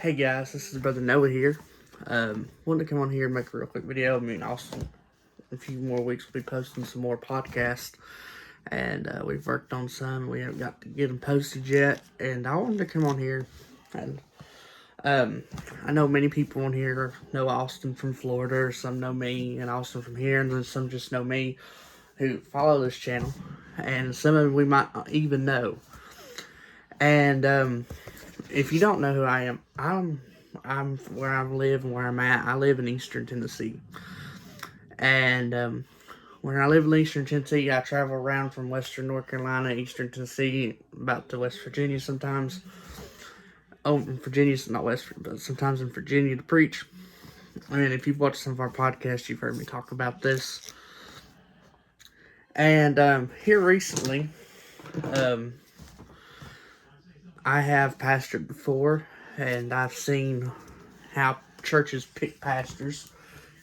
Hey guys, this is Brother Noah here. Wanted to come on here and make a real quick video. Me and Austin, in a few more weeks, we'll be posting some more podcasts. And we've worked on some. We haven't got to get them posted yet. And I wanted to come on here. And I know many people on here know Austin from Florida, or some know me and Austin from here, and then some just know me who follow this channel. And some of them we might not even know. And if you don't know who I am, I'm where I live and where I'm at. I live in Eastern Tennessee, and when I live in Eastern Tennessee, I travel around from Western North Carolina, Eastern Tennessee, about to West Virginia sometimes. Oh, Virginia's not West, but sometimes in Virginia to preach. And if you've watched some of our podcasts, you've heard me talk about this. And here recently, I have pastored before, and I've seen how churches pick pastors,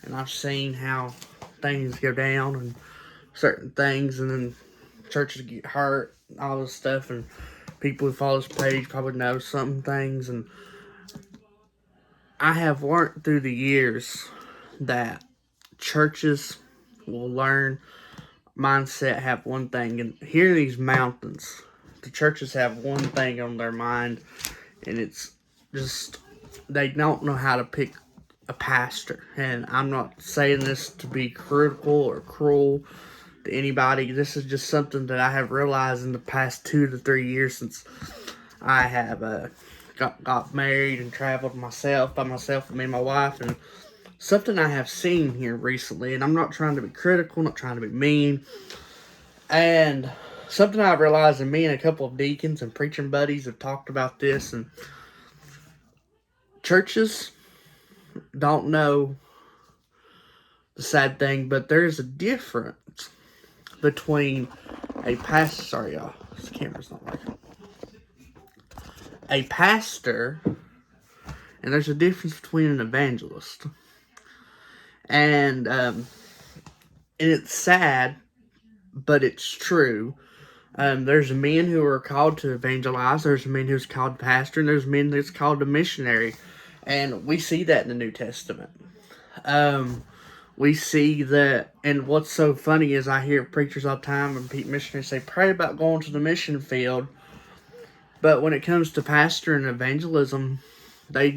and I've seen how things go down and certain things, and then churches get hurt, all this stuff, and people who follow this page probably know some things, and I have learned through the years that churches will learn mindset, have one thing, and here in these mountains, the churches have one thing on their mind, and it's just they don't know how to pick a pastor. And I'm not saying this to be critical or cruel to anybody. This is just something that I have realized in the past 2 to 3 years since I have got married and traveled by myself, with me and my wife, and something I have seen here recently, and I'm not trying to be critical, not trying to be mean, and something I've realized, and me and a couple of deacons and preaching buddies have talked about this, and churches don't know the sad thing, but there's a difference between a pastor. Sorry, y'all, this camera's not working. A pastor, and there's a difference between an evangelist. And it's sad, but it's true. There's men who are called to evangelize, there's men who's called pastor, and there's men that's called a missionary. And we see that in the New Testament. We see that, and what's so funny is I hear preachers all the time and missionaries say, pray about going to the mission field. But when it comes to pastor and evangelism, they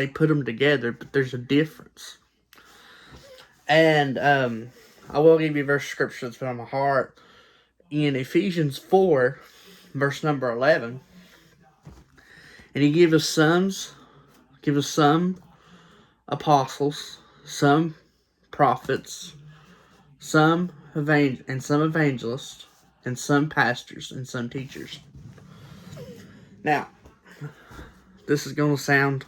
put them together, but there's a difference. And I will give you a verse of scripture that's been on my heart. In Ephesians 4, verse number 11, and he gave us some apostles, some prophets, some evangelists, and some pastors, and some teachers. Now, this is going to sound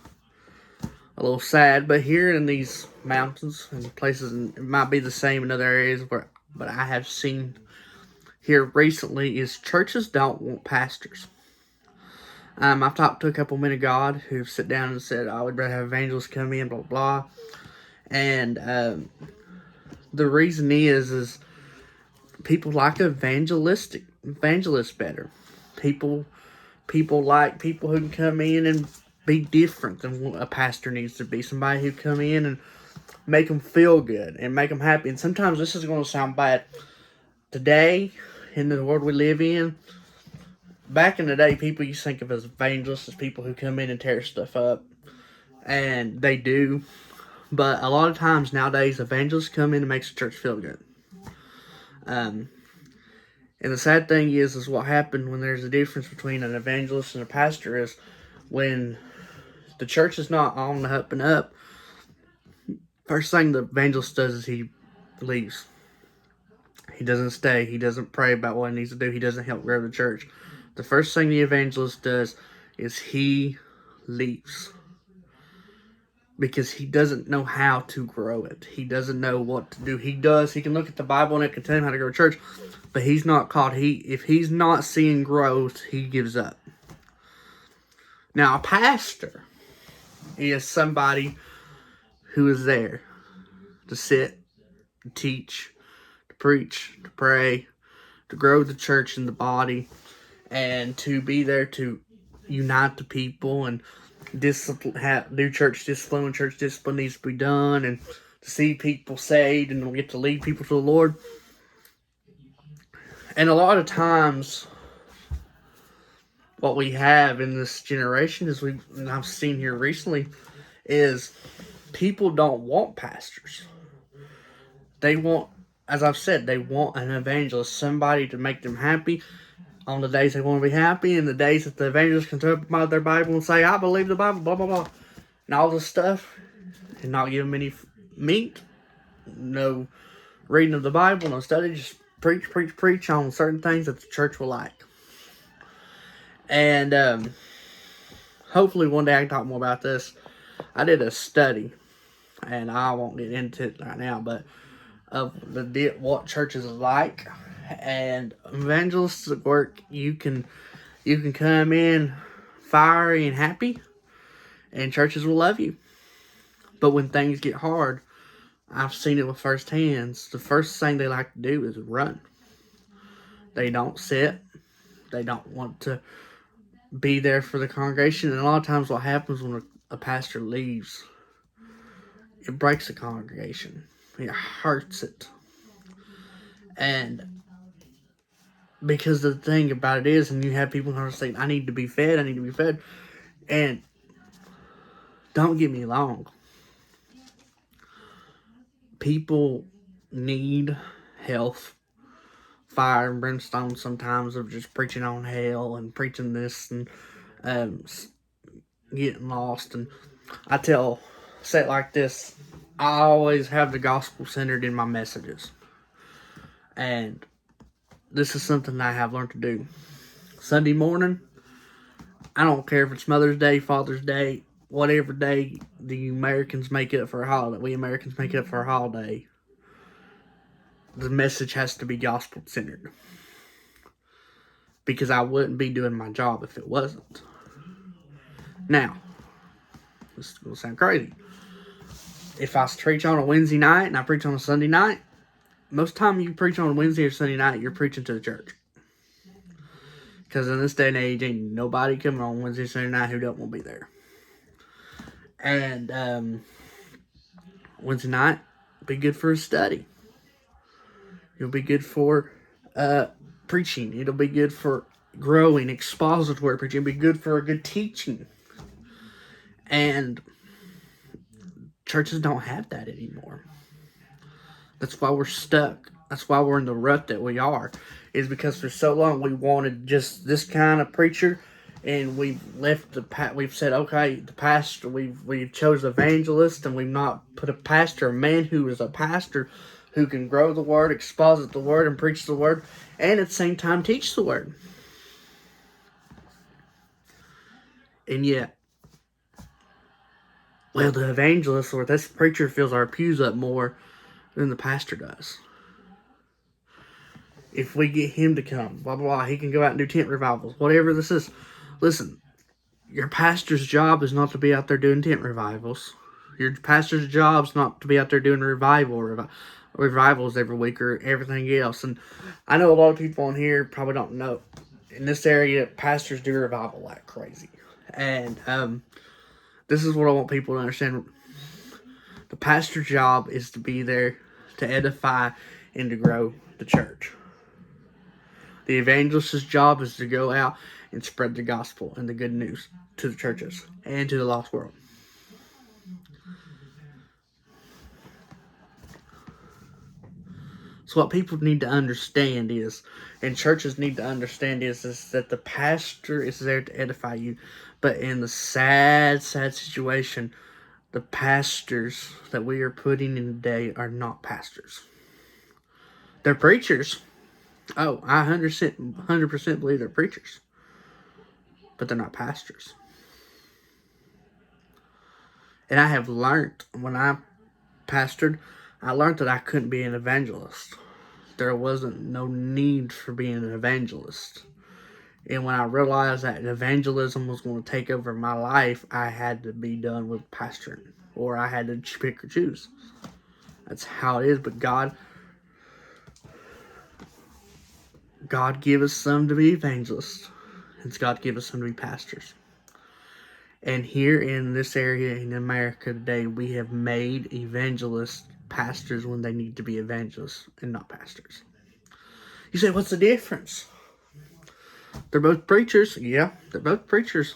a little sad, but here in these mountains and places, and it might be the same in other areas, but I have seen here recently is churches don't want pastors. I've talked to a couple men of God who've sit down and said, I would rather have evangelists come in, blah, blah. And the reason is people like evangelists better. People like people who can come in and be different than what a pastor needs to be. Somebody who come in and make them feel good and make them happy. And sometimes this is going to sound bad. Today, in the world we live in, back in the day, people used to think of as evangelists as people who come in and tear stuff up. And they do. But a lot of times nowadays, evangelists come in and makes the church feel good. And the sad thing is what happened when there's a difference between an evangelist and a pastor is when the church is not on the up and up, first thing the evangelist does is he leaves. He doesn't stay. He doesn't pray about what he needs to do. He doesn't help grow the church. The first thing the evangelist does is he leaves. Because he doesn't know how to grow it. He doesn't know what to do. He can look at the Bible and it can tell him how to grow a church. But he's not called. If he's not seeing growth, he gives up. Now, a pastor is somebody who is there to sit, to teach, to preach, to pray, to grow the church and the body, and to be there to unite the people. And do church discipline when church discipline needs to be done, and to see people saved and get to lead people to the Lord. And a lot of times, what we have in this generation is and I've seen here recently, is people don't want pastors. They want, as I've said, they want an evangelist, somebody to make them happy on the days they want to be happy, and the days that the evangelist can throw up their Bible and say, I believe the Bible, blah, blah, blah, and all this stuff, and not give them any meat, no reading of the Bible, no study, just preach on certain things that the church will like. And hopefully one day I can talk more about this. I did a study, and I won't get into it right now, but of what churches are like, and evangelistic work, you can come in fiery and happy, and churches will love you. But when things get hard, I've seen it with first hands. The first thing they like to do is run. They don't sit. They don't want to be there for the congregation. And a lot of times what happens when a pastor leaves, it breaks the congregation. It hurts it. And because the thing about it is, and you have people who are saying, I need to be fed, I need to be fed. And don't get me wrong. People need health, fire and brimstone sometimes of just preaching on hell and preaching this and getting lost. And I say it like this, I always have the gospel centered in my messages. And this is something I have learned to do. Sunday morning, I don't care if it's Mother's Day, Father's Day, whatever day the Americans make it up for a holiday. We Americans make it up for a holiday. The message has to be gospel centered. Because I wouldn't be doing my job if it wasn't. Now, this is going to sound crazy. If I preach on a Wednesday night and I preach on a Sunday night, most time you preach on a Wednesday or Sunday night, you're preaching to the church. Because in this day and age, ain't nobody coming on Wednesday or Sunday night who don't want to be there. And Wednesday night, be good for a study. It'll be good for preaching. It'll be good for growing, expository preaching. It'll be good for a good teaching. And churches don't have that anymore. That's why we're stuck. That's why we're in the rut that we are. Is because for so long we wanted just this kind of preacher, and we've left we've said, okay, the pastor, we've chose evangelist, and we've not put a pastor, a man who is a pastor who can grow the word, exposit the word, and preach the word, and at the same time teach the word. And yet, well, the evangelist or this preacher fills our pews up more than the pastor does. If we get him to come, blah, blah, blah, he can go out and do tent revivals, whatever this is. Listen, your pastor's job is not to be out there doing tent revivals. Your pastor's job is not to be out there doing revivals every week or everything else. And I know a lot of people on here probably don't know. In this area, pastors do revival like crazy. And this is what I want people to understand. The pastor's job is to be there to edify and to grow the church. The evangelist's job is to go out and spread the gospel and the good news to the churches and to the lost world. So what people need to understand is, and churches need to understand is that the pastor is there to edify you. But in the sad situation, the pastors that we are putting in today are not pastors. They're preachers. Oh, I 100% believe they're preachers. But they're not pastors. And I have learned, when I pastored, I learned that I couldn't be an evangelist. There wasn't no need for being an evangelist. And when I realized that evangelism was going to take over my life, I had to be done with pastoring. Or I had to pick or choose. That's how it is. But God give us some to be evangelists. And God give us some to be pastors. And here in this area in America today, we have made evangelists pastors when they need to be evangelists and not pastors. You say, what's the difference? They're both preachers. Yeah, they're both preachers.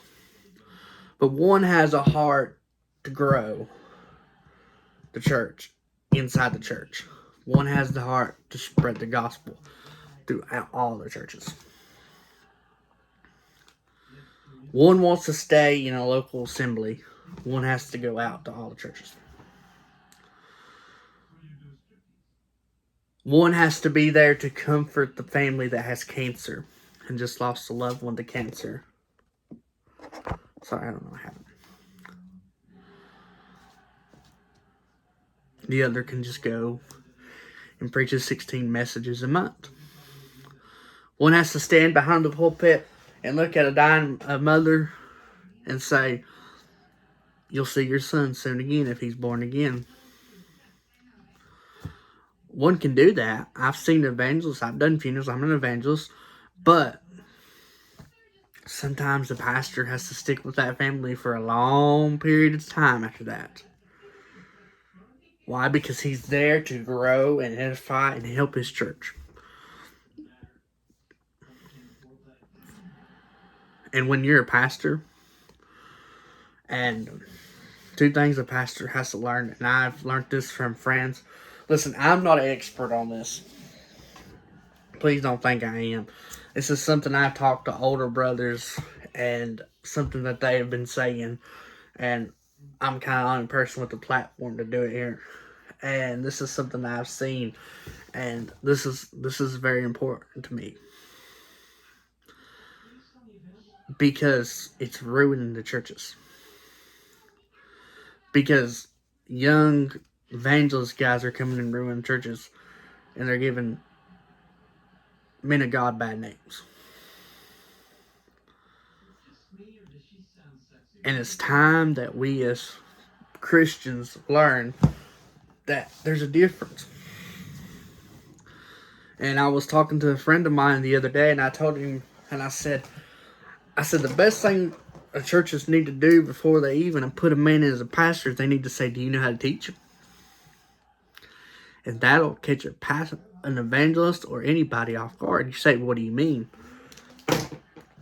But one has a heart to grow the church inside the church. One has the heart to spread the gospel throughout all the churches. One wants to stay in a local assembly. One has to go out to all the churches. One has to be there to comfort the family that has cancer and just lost a loved one to cancer. Sorry, I don't know what happened. The other can just go and preaches 16 messages a month. One has to stand behind the pulpit and look at a dying mother and say, you'll see your son soon again if he's born again. One can do that. I've seen evangelists. I've done funerals. I'm an evangelist. But sometimes the pastor has to stick with that family for a long period of time after that. Why? Because he's there to grow and edify and help his church. And when you're a pastor, and two things a pastor has to learn, and I've learned this from friends. Listen, I'm not an expert on this. Please don't think I am. This is something I've talked to older brothers and something that they have been saying. And I'm kind of the only person with the platform to do it here. And this is something I've seen. And this is very important to me. Because it's ruining the churches. Because young evangelist guys are coming and ruining churches. And they're giving men of God bad names. And it's time that we as Christians learn that there's a difference. And I was talking to a friend of mine the other day, and I told him, and I said, the best thing churches need to do before they even put a man in as a pastor is they need to say, do you know how to teach? And that'll catch an evangelist or anybody off guard. You say, what do you mean?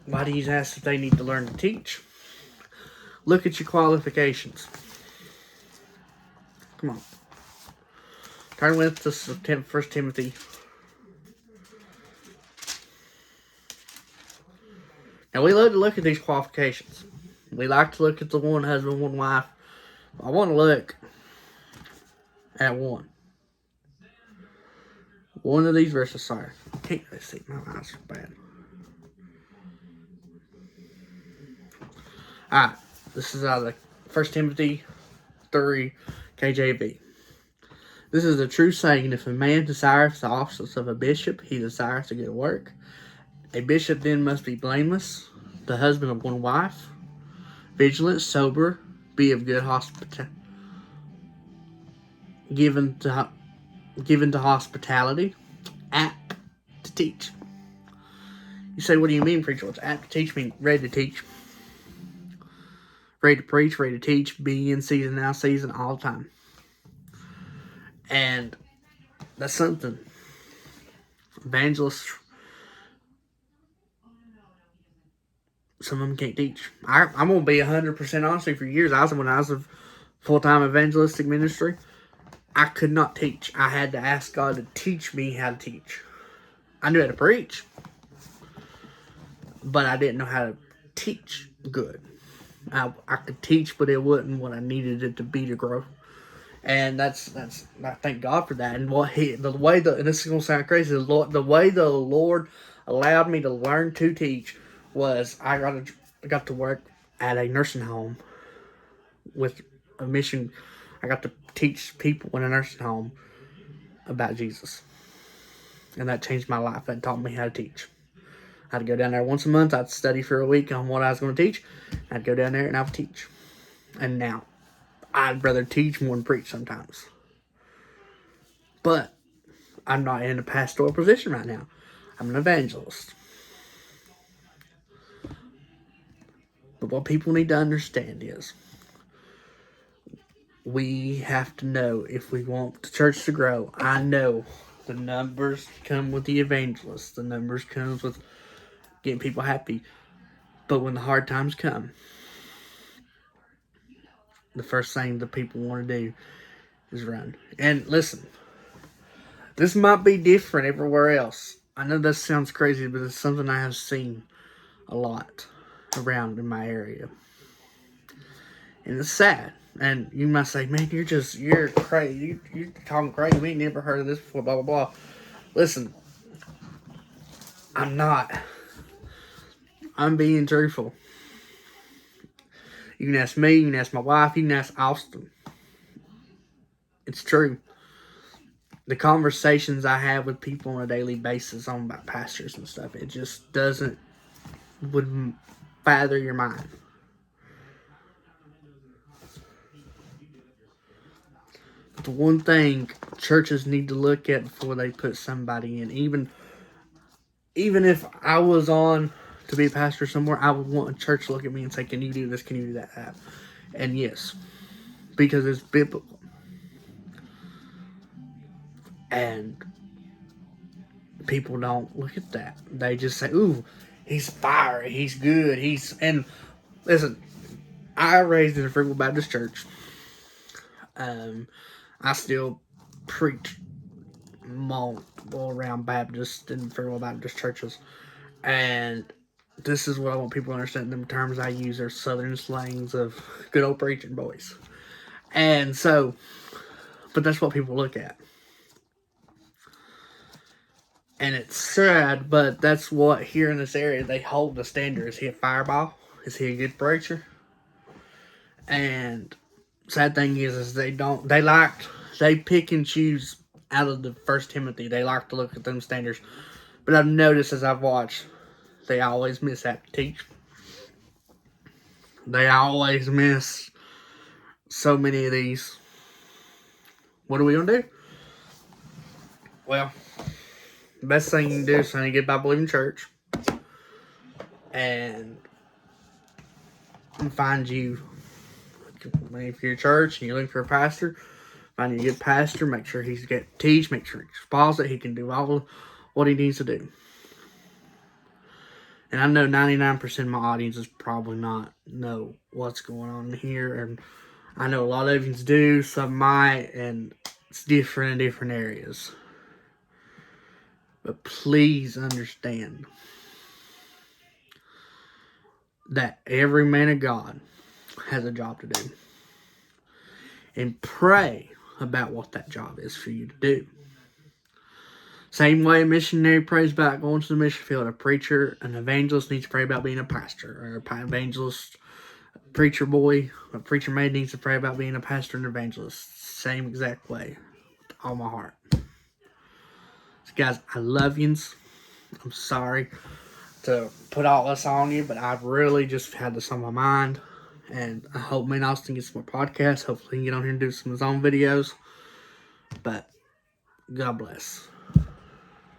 Why do you ask if they need to learn to teach? Look at your qualifications. Come on. Turn with us to 1 Timothy. Now, we love to look at these qualifications. We like to look at the one husband, one wife. I want to look at one. One of these verses, sorry. I can't really see. My eyes are bad. Alright. This is out of 1 Timothy 3 KJV. This is a true saying. If a man desires the office of a bishop, he desires a good work. A bishop then must be blameless, the husband of one wife, vigilant, sober, be of good hospitality, given to hospitality, apt to teach. You say, what do you mean, preacher? What's apt to teach mean? Ready to teach. Ready to preach, ready to teach, be in season, out season, all the time. And that's something. Evangelists, some of them can't teach. I'm going to be 100% honest with you. For years, when I was a full-time evangelistic ministry, I could not teach. I had to ask God to teach me how to teach. I knew how to preach, but I didn't know how to teach good. I could teach, but it wasn't what I needed it to be to grow. And that's I thank God for that. And and this is gonna sound crazy, the way the Lord allowed me to learn to teach was I got to work at a nursing home with a mission. I got to teach people in a nursing home about Jesus. And that changed my life. That taught me how to teach. I'd go down there once a month. I'd study for a week on what I was going to teach. I'd go down there and I would teach. And now, I'd rather teach more than preach sometimes. But I'm not in a pastoral position right now. I'm an evangelist. But what people need to understand is we have to know if we want the church to grow. I know the numbers come with the evangelists. The numbers comes with getting people happy. But when the hard times come, the first thing the people want to do is run. And listen, this might be different everywhere else. I know that sounds crazy, but it's something I have seen a lot around in my area. And it's sad. And you might say, man, you're crazy. You're talking crazy. We ain't never heard of this before, blah, blah, blah. Listen, I'm not. I'm being truthful. You can ask me, you can ask my wife, you can ask Austin. It's true. The conversations I have with people on a daily basis on about pastors and stuff, it just wouldn't father your mind. But the one thing churches need to look at before they put somebody in, even if I was on to be a pastor somewhere, I would want a church to look at me and say, can you do this, can you do that? And yes, because it's biblical. And people don't look at that. They just say, ooh, he's fiery, he's good, and listen, I raised in a Free Will Baptist church. I still preach multiple around Baptist and Free Will Baptist churches. And this is what I want people to understand. Them terms I use are southern slangs of good old preaching boys. And so, but that's what people look at. And it's sad, but that's what here in this area they hold the standard. Is he a fireball? Is he a good preacher? And sad thing is they pick and choose out of the First Timothy. They like to look at them standards. But I've noticed as I've watched, they always miss that to teach. They always miss so many of these. What are we gonna do? Well, the best thing you can do is get by believing church and find you. If you're a church and you're looking for a pastor, find you a good pastor. Make sure he's got teach. Make sure he's exposit. He can do all of what he needs to do. And I know 99% of my audience is probably not know what's going on here, and I know a lot of you do. Some might, and it's different in different areas. But please understand that every man of God has a job to do. And pray about what that job is for you to do. Same way a missionary prays about going to the mission field, a preacher, an evangelist needs to pray about being a pastor. Or an evangelist, a preacher boy, a preacher man needs to pray about being a pastor and evangelist. Same exact way. With all my heart. So guys, I love yous. I'm sorry to put all this on you, but I've really just had this on my mind. And I hope me and Austin get some more podcasts. Hopefully he can get on here and do some of his own videos. But God bless.